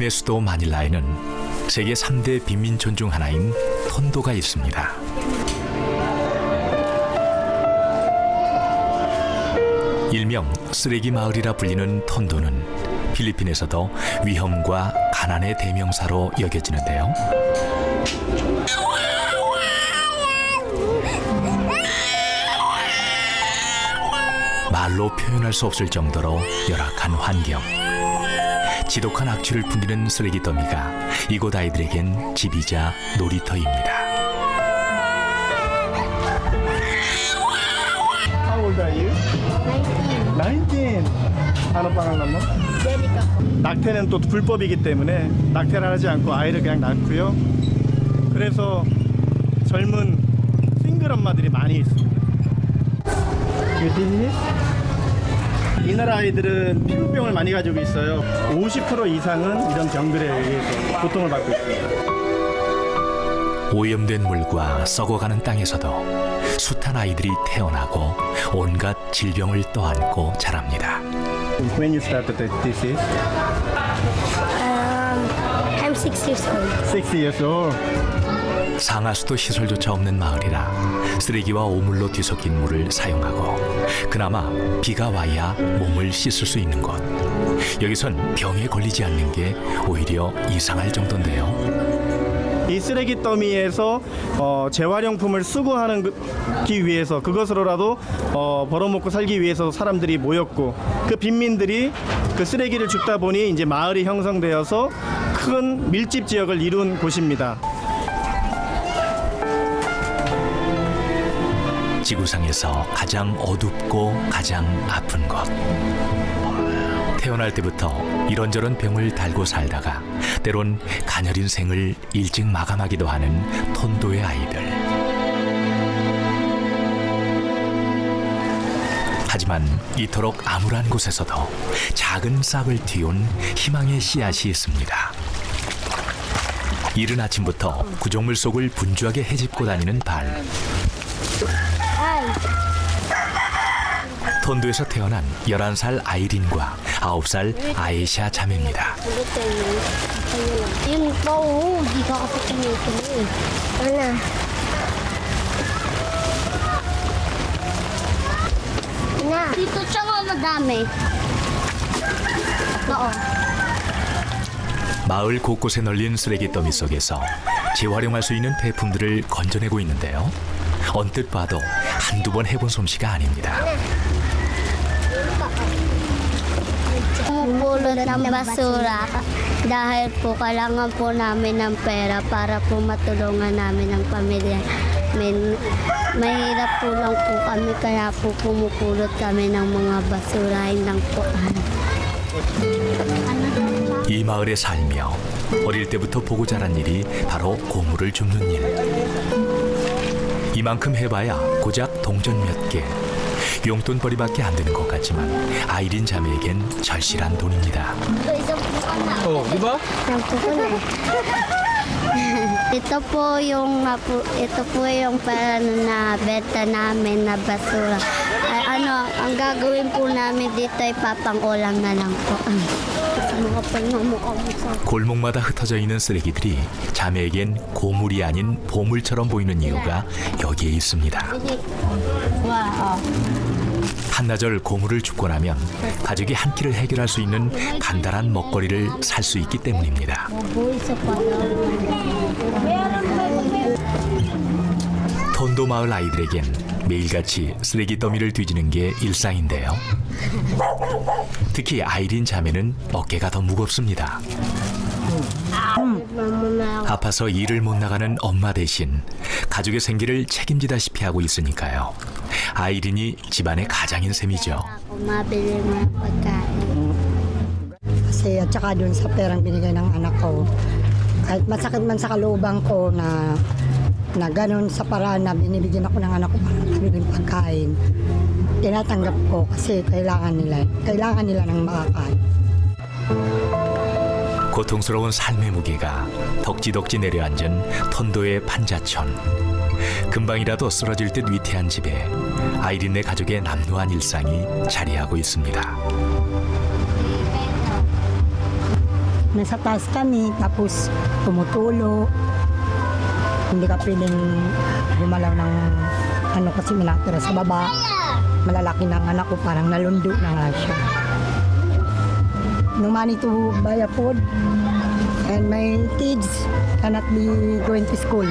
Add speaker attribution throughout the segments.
Speaker 1: 필리핀의 수도 마닐라에는 세계 3대 빈민촌 중 하나인 톤도가 있습니다. 일명 쓰레기 마을이라 불리는 톤도는 필리핀에서도 위험과 가난의 대명사로 여겨지는데요. 말로 표현할 수 없을 정도로 열악한 환경, 지독한 악취를 풍기는 쓰레기 더미가 이곳 아이들에겐 집이자 놀이터입니다.
Speaker 2: How old are you? 19. Ano pangalan mo?
Speaker 3: Jerica.
Speaker 2: 낙태는 또 불법이기 때문에 낙태를 하지 않고 아이를 그냥 낳고요. 그래서 젊은 싱글 엄마들이 많이 있습니다. 이 나라 아이들은 피부병을 많이 가지고 있어요. 50% 이상은 이런 병들에 의해서 고통을 받고 있습니다.
Speaker 1: 오염된 물과 썩어가는 땅에서도 숱한 아이들이 태어나고 온갖 질병을 떠안고 자랍니다.
Speaker 2: When you started this is?
Speaker 3: I'm 6 years old.
Speaker 2: 6 years old.
Speaker 1: 상하수도 시설조차 없는 마을이라 쓰레기와 오물로 뒤섞인 물을 사용하고 그나마 비가 와야 몸을 씻을 수 있는 곳. 여기선 병에 걸리지 않는 게 오히려 이상할 정도인데요.
Speaker 2: 이 쓰레기 더미에서 재활용품을 수거하기 위해서 그것으로라도 벌어먹고 살기 위해서 사람들이 모였고 그 빈민들이 그 쓰레기를 줍다 보니 이제 마을이 형성되어서 큰 밀집 지역을 이룬 곳입니다.
Speaker 1: 지구상에서 가장 어둡고 가장 아픈 것. 태어날 때부터 이런저런 병을 달고 살다가 때론 가녀린 생을 일찍 마감하기도 하는 톤도의 아이들. 하지만 이토록 암울한 곳에서도 작은 싹을 틔운 희망의 씨앗이 있습니다. 이른 아침부터 구조물 속을 분주하게 헤집고 다니는 발. 톤도에서 태어난 11살 아이린과 9살 아예샤 자매입니다.
Speaker 3: Yung po, di ka kasi kinikinig. Ano? Na, dito siya nga madami. Oo.
Speaker 1: 마을 곳곳에 널린 쓰레기 더미 속에서 재활용할 수 있는 폐품들을 건져내고 있는데요. 언뜻 봐도 한두 번 해본 솜씨가 아닙니다.
Speaker 3: Pumulot ng basura dahil po kailangan po namin ng pera para po matulungan namin ang pamilya. Mahirap po lang po kami kaya po pumupulot kami ng mga basura lang po.
Speaker 1: 이 마을에 살며 어릴 때부터 보고 자란 일이 바로 고물을 줍는 일. 이만큼 해봐야 고작 동전 몇 개. 용돈벌이밖에 안 되는 것 같지만 아이린 자매에겐 절실한 돈입니다.
Speaker 2: di ba?
Speaker 3: Ito po yung pera na benta namin na basura. Ang gagawin po namin dito ay papangulam na lang po.
Speaker 1: 골목마다 흩어져 있는 쓰레기들이 자매에겐 고물이 아닌 보물처럼 보이는 이유가 여기에 있습니다. 한나절 고물을 줍고 나면 가족이 한 끼를 해결할 수 있는 간단한 먹거리를 살 수 있기 때문입니다. 톤도 마을 아이들에겐 매일같이 쓰레기 더미를 뒤지는 게 일상인데요. 특히 아이린 자매는 어깨가 더 무겁습니다. 아파서 일을 못 나가는 엄마 대신 가족의 생계를 책임지다시피 하고 있으니까요. 아이린이 집안의 가장인 셈이죠.
Speaker 3: Mabili mga pagkain.
Speaker 4: Kasi at saka dun sa perang binigay ng anak ko, kahit masakit man sa kalooban ko na ganun sa paraan na binibigyan ako ng anak ko para pamilya pagkain, tinatanggap ko kasi kailangan nila ng makakain.
Speaker 1: 고통스러운 삶의 무게가 덕지덕지 내려앉은 톤도의 판자촌. 금방이라도 쓰러질 듯 위태한 집에 아이린네 가족의 남루한 일상이 자리하고 있습니다.
Speaker 4: Nasa taas kami, tapos tumutulo. Hindi ka pwedeng gumalaw ng ano kasi minatira sa baba. Malalaki ng anak ko, parang nalundo na nga siya. No money to buy a food, and my kids cannot be going to school.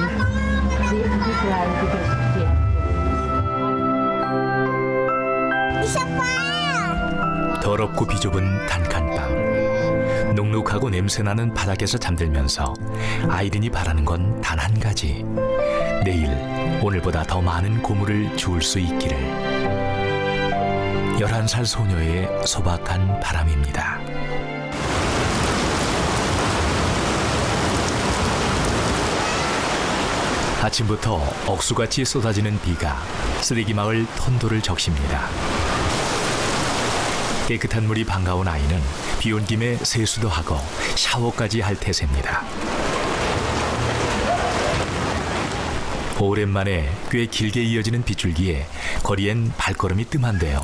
Speaker 1: 더럽고 비좁은 단칸방. 눅눅하고 냄새나는 바닥에서 잠들면서 아이린이 바라는 건 단 한 가지. 내일 오늘보다 더 많은 고물을 주울 수 있기를. 11살 소녀의 소박한 바람입니다. 아침부터 억수같이 쏟아지는 비가 쓰레기 마을 턴도를 적십니다. 깨끗한 물이 반가운 아이는 비 온 김에 세수도 하고 샤워까지 할 태세입니다. 오랜만에 꽤 길게 이어지는 빗줄기에 거리엔 발걸음이 뜸한데요.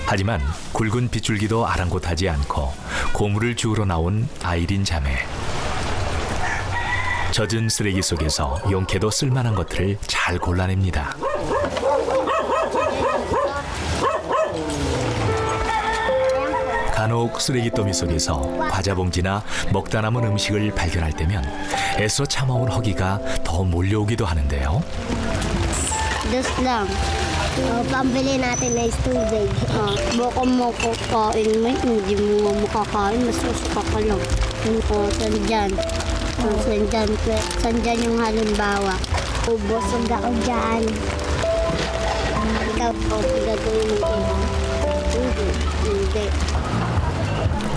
Speaker 1: 하지만 굵은 빗줄기도 아랑곳하지 않고 고물을 주우러 나온 아이린 자매. 젖은 쓰레기 속에서 용케도 쓸만한 것들을 잘 골라냅니다. 간혹 쓰레기 더미 속에서 과자 봉지나 먹다 남은 음식을 발견할 때면 애써 참아온 허기가 더 몰려오기도 하는데요.
Speaker 3: Dos lang. Pambili natin na tubig. Baka mo kakain mo, hindi mo makakain, masusuka ka lang. Sandyan. Sandyan yung halimbawa. Busog ako dyan. Ikaw po, gagawin mo hindi.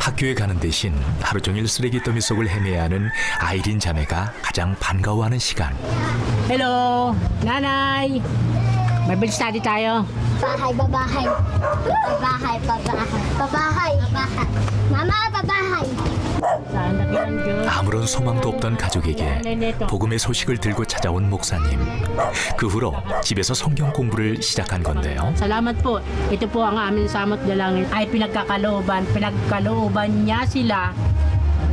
Speaker 1: 학교에 가는 대신 하루 종일 쓰레기 더미 속을 헤매야 하는 아이린 자매가 가장 반가워하는 시간.
Speaker 5: Hello, nanay. May bilis study tayo.
Speaker 3: Bahay, babahay. Babahay, babahay. Babahay, babahay. Mama, babahay.
Speaker 5: Saan nakilang Diyos?
Speaker 1: 아무런 소망도 없던 가족에게 복음의 소식을 들고 찾아온 목사님. 그 후로 집에서 성경 공부를 시작한 건데요.
Speaker 5: Salamat po. Ito po ang aming samot dalangin ay pinagkalooban niya sila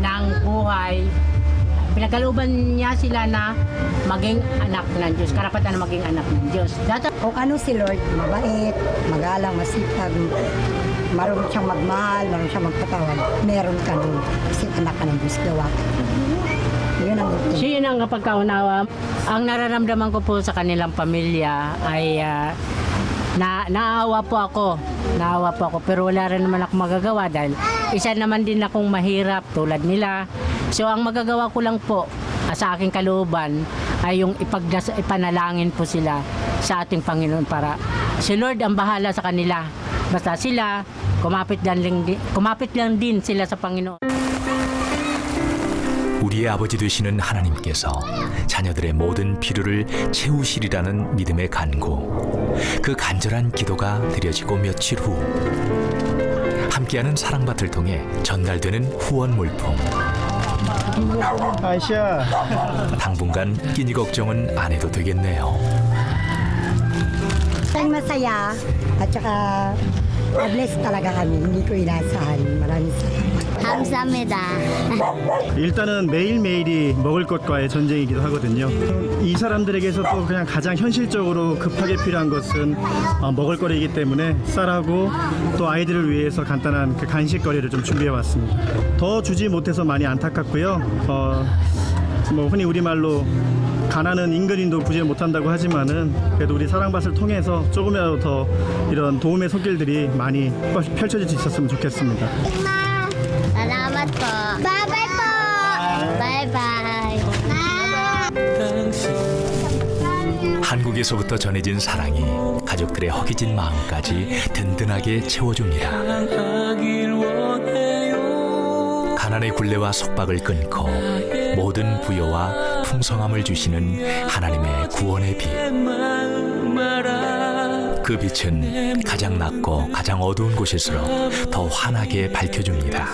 Speaker 5: ng buhay. Pinagkalooban niya sila na maging anak ng Diyos. Karapatan na maging anak ng Diyos.
Speaker 4: Kung ano si Lord, mabait, magalang, masipag, marunong siyang magmahal, marunong siyang magpatawad, meron ka nun. Kasi anak ka ng Diyos gawa. Yun ang gusto.
Speaker 5: Siya ang kapagkaunawa. Ang nararamdaman ko po sa kanilang pamilya ay naawa po ako. Pero wala rin naman ako magagawa dahil isa naman din akong mahirap tulad nila. So ang magagawa ko lang po sa aking kalooban ay yung ipanalangin po sila sa ating Panginoon para si Lord ang bahala sa kanila. Basta sila kumapit lang din sila sa Panginoon.
Speaker 1: 우리의 아버지 되시는 하나님께서 자녀들의 모든 필요를 채우시리라는 믿음의 간구. 그 간절한 기도가 드려지고 며칠 후 함께하는 사랑밭을 통해 전달되는 후원 물품.
Speaker 2: 아시아.
Speaker 1: 당분간 끼니 걱정은 안 해도 되겠네요.
Speaker 4: Ang masaya at saka bless talaga kami. Hindi ko inaasahan. Maraming salamat.
Speaker 3: 감사합니다.
Speaker 2: 일단은 매일매일이 먹을 것과의 전쟁이기도 하거든요. 이 사람들에게서 또 그냥 가장 현실적으로 급하게 필요한 것은 먹을 거리이기 때문에 쌀하고 또 아이들을 위해서 간단한 그 간식거리를 좀 준비해 왔습니다. 더 주지 못해서 많이 안타깝고요. 뭐 흔히 우리말로 가난은 임금님도 구제 못한다고 하지만은 그래도 우리 사랑밭을 통해서 조금이라도 더 이런 도움의 손길들이 많이 펼쳐질 수 있었으면 좋겠습니다.
Speaker 3: Salamat po. Bye-bye po. Bye-bye.
Speaker 1: 한국에서부터 전해진 사랑이 가족들의 허기진 마음까지 든든하게 채워줍니다. 가난의 굴레와 속박을 끊고 모든 부여와 풍성함을 주시는 하나님의 구원의 빛. 그 빛은 가장 낮고 가장 어두운 곳일수록 더 환하게 밝혀줍니다.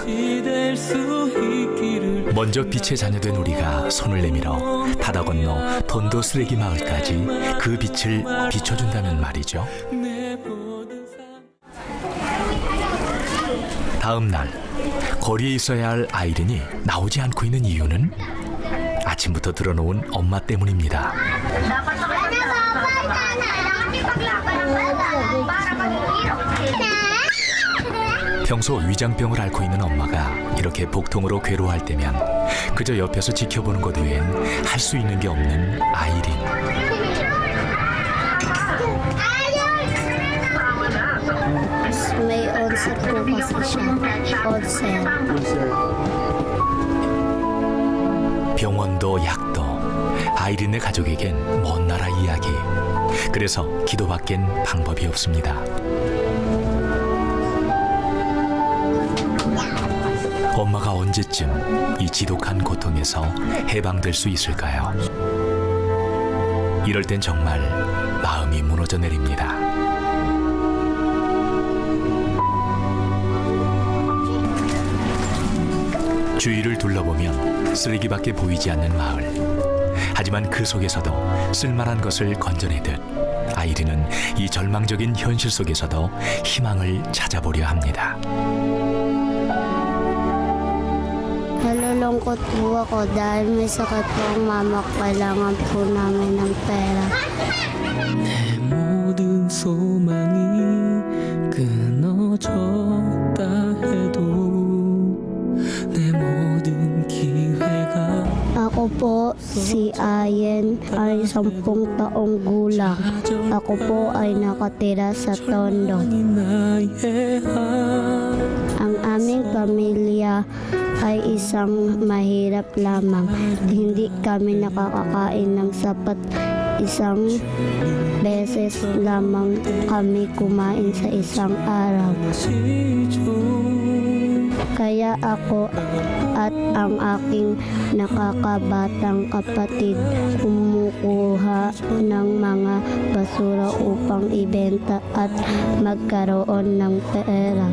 Speaker 1: 먼저 빛의 자녀된 우리가 손을 내밀어 바다 건너 톤도 쓰레기 마을까지 그 빛을 비춰준다면 말이죠. 다음 날 거리에 있어야 할 아이린이 나오지 않고 있는 이유는 아침부터 들어놓은 엄마 때문입니다. 평소 위장병을 앓고 있는 엄마가 이렇게 복통으로 괴로워할 때면 그저 옆에서 지켜보는 것 외엔 할 수 있는 게 없는 아이린.
Speaker 3: May onset po kasi siya. Onset.
Speaker 1: 병원도 약도 아이린의 가족에겐 먼 나라 이야기. 그래서 기도밖엔 방법이 없습니다. 엄마가 언제쯤 이 지독한 고통에서 해방될 수 있을까요? 이럴 땐 정말 마음이 무너져 내립니다. 주위를 둘러보면 쓰레기밖에 보이지 않는 마을. 하지만 그 속에서도 쓸만한 것을 건져내듯 아이린은 이 절망적인 현실 속에서도 희망을 찾아보려 합니다.
Speaker 3: Nalulungkot po ako dahil may sakit po ang mama ko. Kailangan po namin ng pera.
Speaker 6: 내 모든 소망이 끊어졌다 해도 내 모든 기회가
Speaker 3: Ako po si Ayen ay 10 taong gulang. Ako po ay nakatira sa Tondo.
Speaker 6: 나의
Speaker 3: Ang aming pamilya ay isang mahirap lamang. Hindi kami nakakakain ng sapat. Isang beses lamang kami kumain sa isang araw. Kaya ako at ang aking nakakabatang kapatid kumukuha ng mga basura upang ibenta at magkaroon ng pera.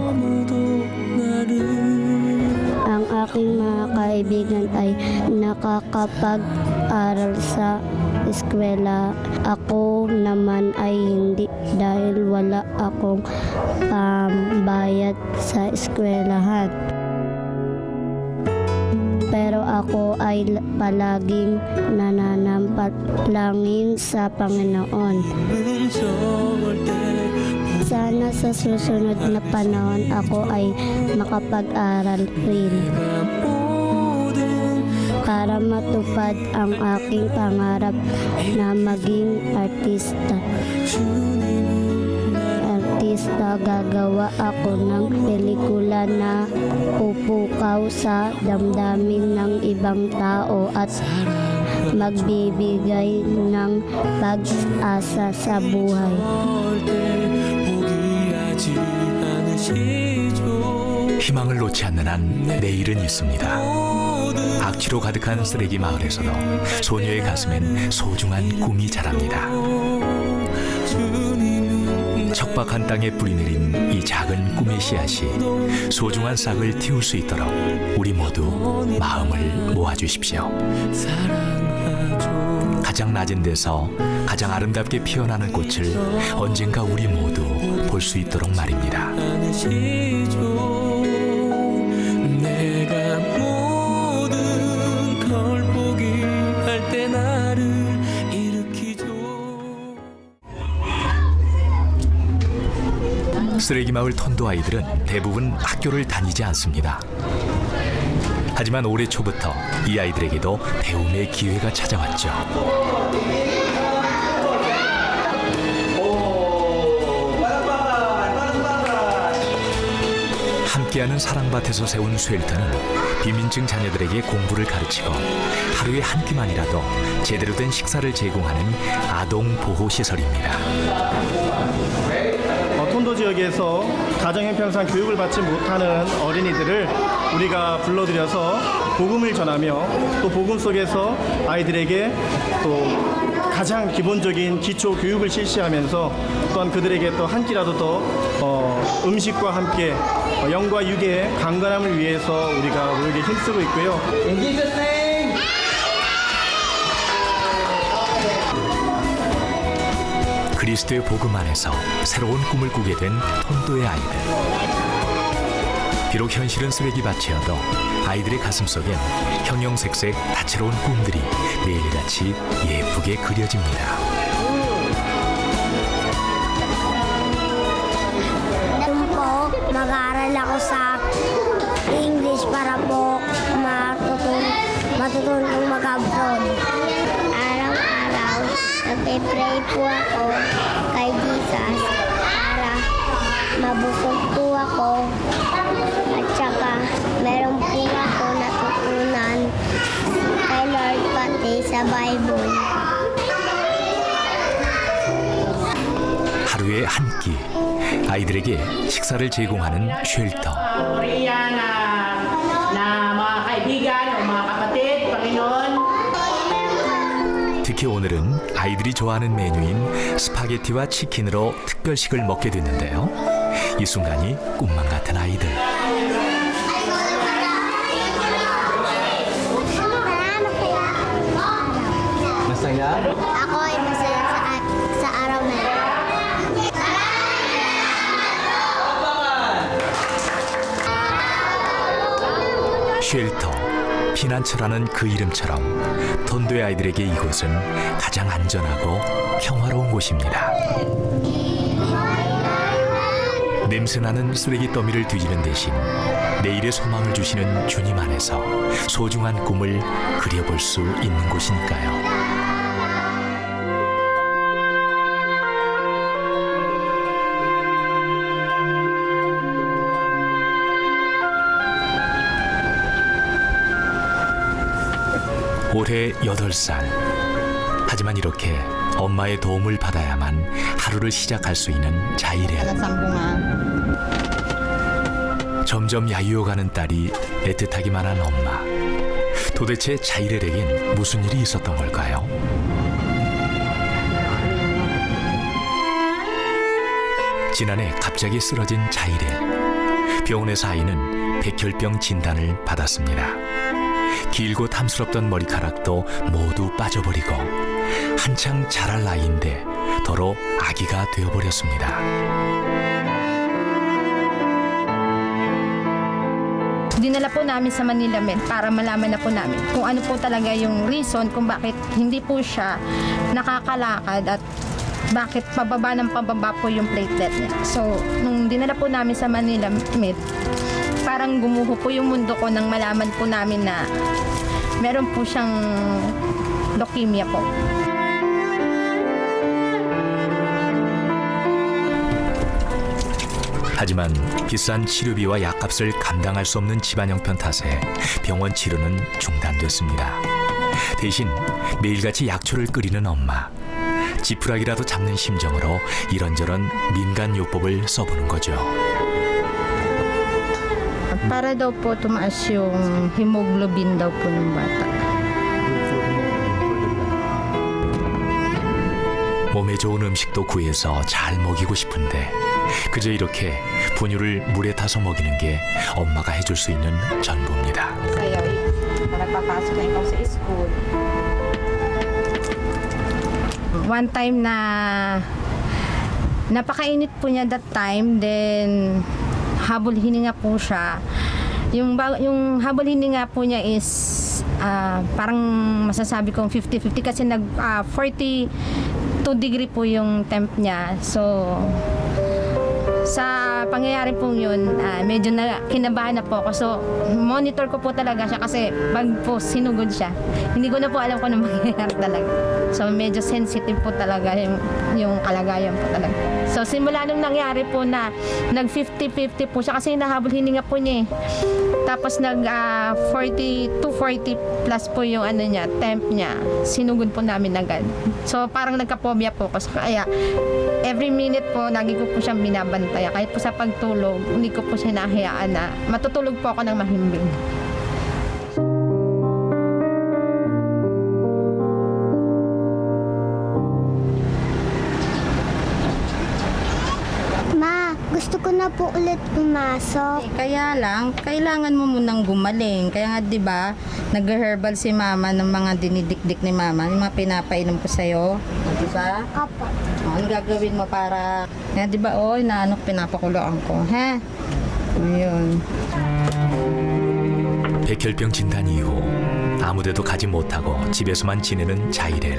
Speaker 3: Ang aking mga kaibigan ay nakakapag-aral sa eskwela. Ako naman ay hindi dahil wala akong pambayad sa eskwelahan. Pero ako ay palaging nananampatlangin sa Panginoon. Sana sa susunod na panahon ako ay makapag-aral rin para matupad ang aking pangarap na maging artista. Gagawa ako ng pelikula na pupukaw sa damdamin ng ibang tao at magbibigay ng pag-asa sa buhay.
Speaker 1: 희망을 놓지 않는 한 내일은 있습니다. 악취로 가득한 쓰레기 마을에서도 소녀의 가슴엔 소중한 꿈이 자랍니다. 척박한 땅에 뿌리내린 이 작은 꿈의 씨앗이 소중한 싹을 틔울 수 있도록 우리 모두 마음을 모아주십시오. 가장 낮은 데서 가장 아름답게 피어나는 꽃을 언젠가 우리 모두 볼 수 있도록 말입니다.
Speaker 6: 내가 모든 걸 포기할 때 나를 일으키죠.
Speaker 1: 쓰레기 마을 톤도 아이들은 대부분 학교를 다니지 않습니다. 하지만 올해 초부터 이 아이들에게도 배움의 기회가 찾아왔죠. 함께하는 사랑밭에서 세운 쉘터는 비민증 자녀들에게 공부를 가르치고 하루에 한 끼만이라도 제대로 된 식사를 제공하는 아동 보호 시설입니다.
Speaker 2: 톤도 지역에서 가정 형편상 교육을 받지 못하는 어린이들을 우리가 불러들여서 복음을 전하며 또 복음 속에서 아이들에게 또 가장 기본적인 기초 교육을 실시하면서 또한 그들에게 또 한 끼라도 더 음식과 함께 영과 육의 강건함을 위해서 우리가 모두에게 힘쓰고 있고요.
Speaker 1: 그리스도의 복음 안에서 새로운 꿈을 꾸게 된 톤도의 아이들. 비록 현실은 쓰레기밭이어도 아이들의 가슴속엔 형형색색 다채로운 꿈들이 매일같이 예쁘게 그려집니다.
Speaker 3: Doon po, mag-aaral ako sa English para po matutulong mag-abroad. Araw-araw, nagpe-pray po ako kay Jesus para mabusog po ako at saka meron po ako natutunan kay Lord pati sa Bible.
Speaker 1: 하루에 한 끼, 아이들에게 식사를 제공하는 쉘터.
Speaker 5: Riyan na mga kaibigan o mga kapatid, Panginoon.
Speaker 1: 특히 오늘은 아이들이 좋아하는 메뉴인 스파게티와 치킨으로 특별식을 먹게 됐는데요. 이 순간이 꿈만 같은 아이들.
Speaker 3: Ako ay masaya sa araw na ito.
Speaker 1: 쉘터, 피난처라는 그 이름처럼 톤도의 아이들에게 이곳은 가장 안전하고 평화로운 곳입니다. 냄새나는 쓰레기 더미를 뒤지는 대신 내일의 소망을 주시는 주님 안에서 소중한 꿈을 그려볼 수 있는 곳이니까요. 올해 8살. 하지만 이렇게 엄마의 도움을 받아야만 하루를 시작할 수 있는 자이렐. 점점 야유어가는 딸이 애틋하기만 한 엄마. 도대체 자이렐에겐 무슨 일이 있었던 걸까요? 지난해 갑자기 쓰러진 자이렐. 병원에서 아이는 백혈병 진단을 받았습니다. 길고 탐스럽던 머리카락도 모두 빠져버리고 한창 자랄 나이인데 더러 아기가 되어버렸습니다.
Speaker 7: Dinala po namin sa Manila Med para malaman na po namin kung ano po talaga yung reason kung bakit hindi po siya nakakalakad at bakit pababa ng pababa po yung platelet niya. So, nung dinala po namin sa Manila Med, parang gumuho po yung mundo ko nang malaman po namin na meron po siyang leukemia po.
Speaker 1: 하지만 비싼 치료비와 약값을 감당할 수 없는 집안 형편 탓에 병원 치료는 중단됐습니다. 대신 매일같이 약초를 끓이는 엄마. 지푸라기라도 잡는 심정으로 이런저런 민간요법을 써보는 거죠.
Speaker 7: Para daw po tumaas yung hemoglobin daw po ng bata.
Speaker 1: 몸에 좋은 음식도 구해서 잘 먹이고 싶은데 그저 이렇게 분유를 물에 타서 먹이는 게 엄마가 해줄 수 있는 전부입니다.
Speaker 7: Sa'yo, nagpapasok na ikaw sa school. One time na napakainit po niya that time, then habol hininga po siya. Yung habol hininga po niya is parang masasabi kong 50-50 kasi 42 degree po yung temp niya. So sa pangyayari po yun, medyo kinabahan na po ako. So, monitor ko po talaga siya kasi pag po sinugod siya, hindi ko na po alam kung ano mangyayari talaga. So, medyo sensitive po talaga yung kalagayan po talaga. So, simula nung nangyari po na nag 50-50 po siya kasi nahabol hininga po niya eh. Tapos nag 40 plus po yung ano niya, temp niya. Sinugod po namin agad. So, parang nagka-phobia po ako. Kaya, every minute po, lagi ko po siyang binabantay. Kahit po sa pagtulog, hindi ko po siya nahayaan na matutulog po ako ng mahimbing.
Speaker 3: Ma, gusto ko na po ulit pumasok.
Speaker 7: Kaya lang, kailangan mo munang gumaling. Kaya nga, di ba, nag-herbal si mama ng mga dinidikdik ni mama, yung mga pinapainom ko sa'yo. Di ba?
Speaker 3: Opo.
Speaker 7: Ano gagawin mo para, di ba, inaano, pinapakuloan ko, ha?
Speaker 8: Ayun.
Speaker 1: 백혈병 진단 이후 아무데도 가지 못하고 집에서만 지내는 자이렐.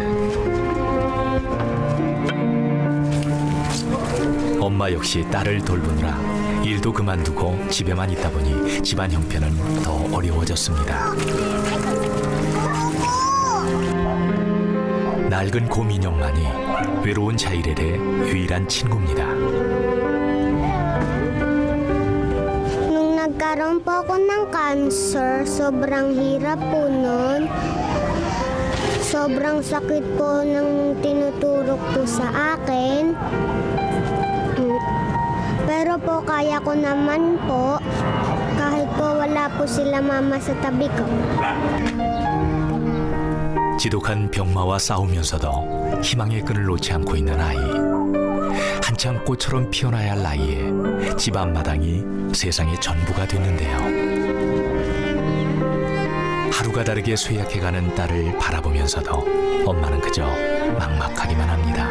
Speaker 1: 엄마 역시 딸을 돌보느라 일도 그만두고 집에만 있다 보니 집안 형편은 더 어려워졌습니다. 낡은 곰인형만이 외로운 자이렐의 유일한 친구입니다.
Speaker 3: Nung nagkaroon po ako ng cancer, sobrang hirap po nun. Sobrang sakit po ng tinuturok po sa akin. Pero po kaya ko naman po, kahit po wala po sila mama sa tabi ko.
Speaker 1: 지독한 병마와 싸우면서도 희망의 끈을 놓지 않고 있는 아이. 한창 꽃처럼 피어나야 할 나이에 집 앞마당이 세상의 전부가 됐는데요. 하루가 다르게 쇠약해가는 딸을 바라보면서도 엄마는 그저 막막하기만 합니다.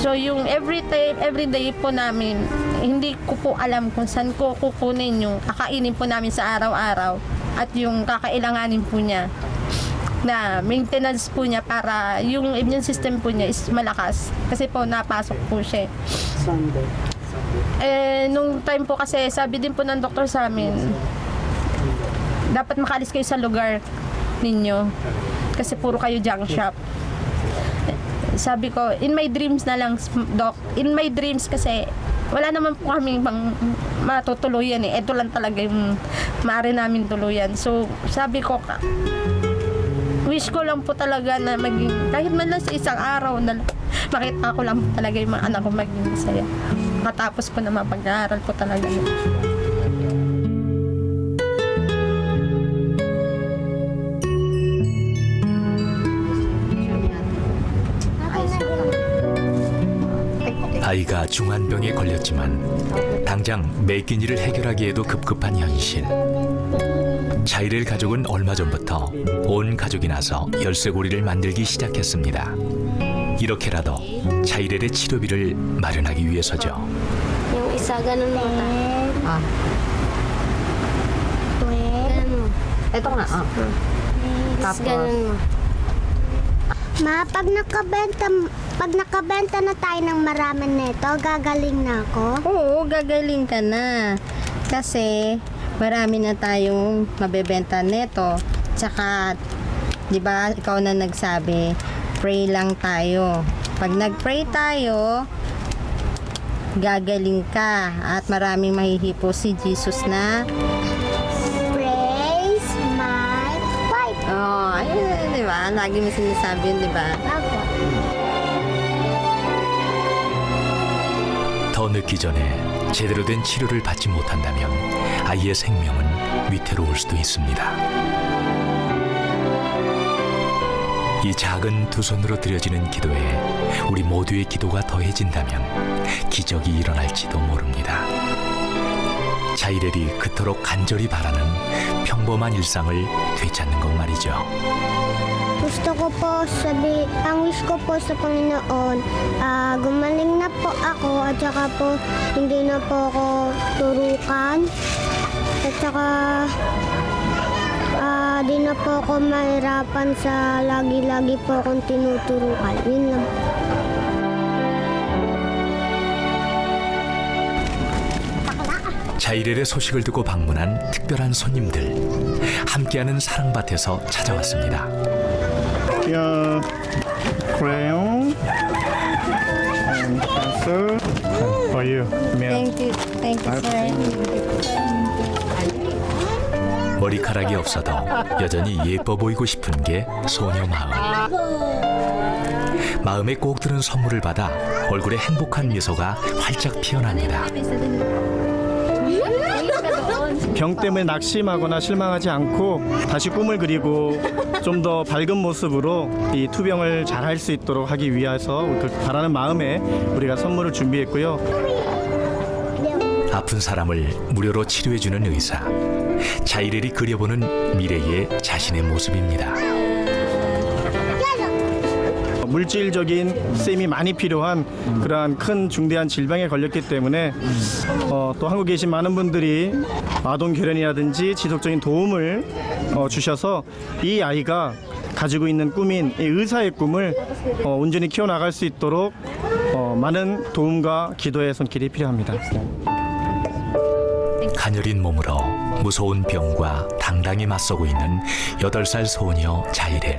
Speaker 7: So yung everyday po namin, hindi ko po alam kung saan ko kukunin yung kakainin po namin sa araw-araw at yung kakailanganin po niya na maintenance po niya para yung immune system po niya is malakas kasi po napasok po siya. Nung time po kasi sabi din po ng doktor sa amin, dapat makaalis kayo sa lugar ninyo kasi puro kayo junk shop. Sabi ko, in my dreams na lang, Doc. In my dreams kasi wala naman po kami bang matutuluyan eh. Ito lang talaga yung maaari namin tuluyan. So, sabi ko, wish ko lang po talaga na maging, kahit man lang sa isang araw na makita ko lang po talaga yung mga anak ko maging masaya. Matapos po na mapag-aaral po talaga.
Speaker 1: 아이가 중환병에 걸렸지만 당장 매낀 일을 해결하기에도 급급한 현실. 자이렐 가족은 얼마 전부터 온 가족이 나서 열쇠고리를 만들기 시작했습니다. 이렇게라도 자이렐의 치료비를 마련하기 위해서죠.
Speaker 3: Yung isa, ganun mo. Ganun mo.
Speaker 8: Ito nga,
Speaker 3: Tapos ganun mo. Ma, pag nakabenta na tayo ng marami nito, gagaling na ako.
Speaker 8: Oo, gagaling ka na. Kasi marami na tayong mabebenta neto. Tsaka, di ba, ikaw na nagsabi, pray lang tayo. Pag nag-pray tayo, gagaling ka. At maraming mahihipo si Jesus na,
Speaker 3: Praise my wife.
Speaker 8: oh, ayun, di ba? Lagi mo sinasabi yun, di ba?
Speaker 3: Ako.
Speaker 1: 더 늦기 전에 제대로 된 치료를 받지 못한다면 아이의 생명은 위태로울 수도 있습니다. 이 작은 두 손으로 드려지는 기도에 우리 모두의 기도가 더해진다면 기적이 일어날지도 모릅니다. 자이렐이 그토록 간절히 바라는 평범한 일상을 되찾는 것 말이죠.
Speaker 3: Gusto ko po ang wish ko po sa Panginoon, gumaling na po ako at saka po hindi na po ako turukan at saka di na po ako mahirapan sa lagi-lagi po akong tinuturukan. Yun lang.
Speaker 1: 자이렐의 소식을 듣고 방문한 특별한 손님들. 함께하는 사랑밭에서 찾아왔습니다.
Speaker 2: Your crayon and pencil for you.
Speaker 8: Thank you, sir.
Speaker 1: 머리카락이 없어도 여전히 예뻐 보이고 싶은 게 소녀 마음. 마음에 꼭 드는 선물을 받아 얼굴에 행복한 미소가 활짝 피어납니다.
Speaker 2: 병 때문에 낙심하거나 실망하지 않고 다시 꿈을 그리고 좀 더 밝은 모습으로 이 투병을 잘 할 수 있도록 하기 위해서 그 바라는 마음에 우리가 선물을 준비했고요.
Speaker 1: 아픈 사람을 무료로 치료해주는 의사. 자이렐이 그려보는 미래의 자신의 모습입니다.
Speaker 2: 물질적인 셈이 많이 필요한 그러한 큰 중대한 질병에 걸렸기 때문에 또 한국에 계신 많은 분들이 아동 결연이라든지 지속적인 도움을 주셔서 이 아이가 가지고 있는 꿈인 이 의사의 꿈을 온전히 키워나갈 수 있도록 많은 도움과 기도의 손길이 필요합니다.
Speaker 1: 가녀린 몸으로 무서운 병과 당당히 맞서고 있는 8살 소녀 자이렐.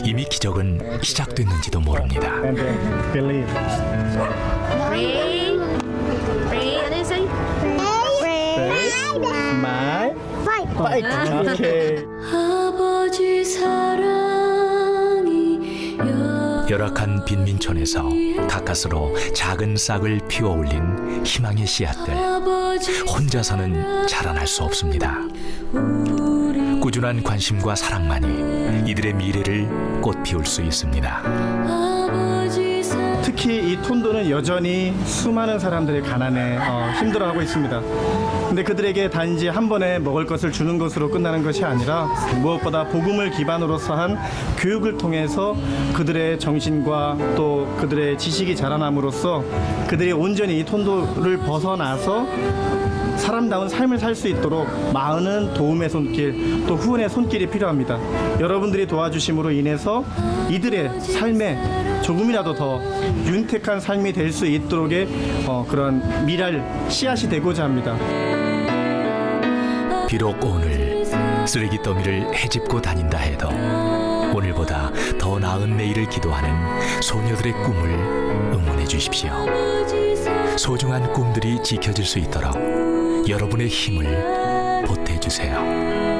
Speaker 1: 이미 기적은 시작됐는지도 모릅니다.
Speaker 2: And believe.
Speaker 7: Pray. Pray. Ano yung say?
Speaker 2: My fight. Okay.
Speaker 6: 아버지 사랑이
Speaker 1: 열악한 빈민촌에서 가까스로 작은 싹을 피워 올린 희망의 씨앗들. 혼자서는 자라날 수 없습니다. 꾸준한 관심과 사랑만이 이들의 미래를 꽃피울 수 있습니다.
Speaker 2: 특히 이 톤도는 여전히 수많은 사람들의 가난에 힘들어하고 있습니다. 근데 그들에게 단지 한 번에 먹을 것을 주는 것으로 끝나는 것이 아니라 무엇보다 복음을 기반으로서 한 교육을 통해서 그들의 정신과 또 그들의 지식이 자라남으로써 그들이 온전히 이 톤도를 벗어나서 사람다운 삶을 살 수 있도록 많은 도움의 손길 또 후원의 손길이 필요합니다. 여러분들이 도와주심으로 인해서 이들의 삶에 조금이라도 더 윤택한 삶이 될 수 있도록의 그런 미랄 씨앗이 되고자 합니다.
Speaker 1: 비록 오늘 쓰레기 더미를 헤집고 다닌다 해도 오늘보다 더 나은 내일을 기도하는 소녀들의 꿈을 응원해 주십시오. 소중한 꿈들이 지켜질 수 있도록 여러분의 힘을 보태주세요.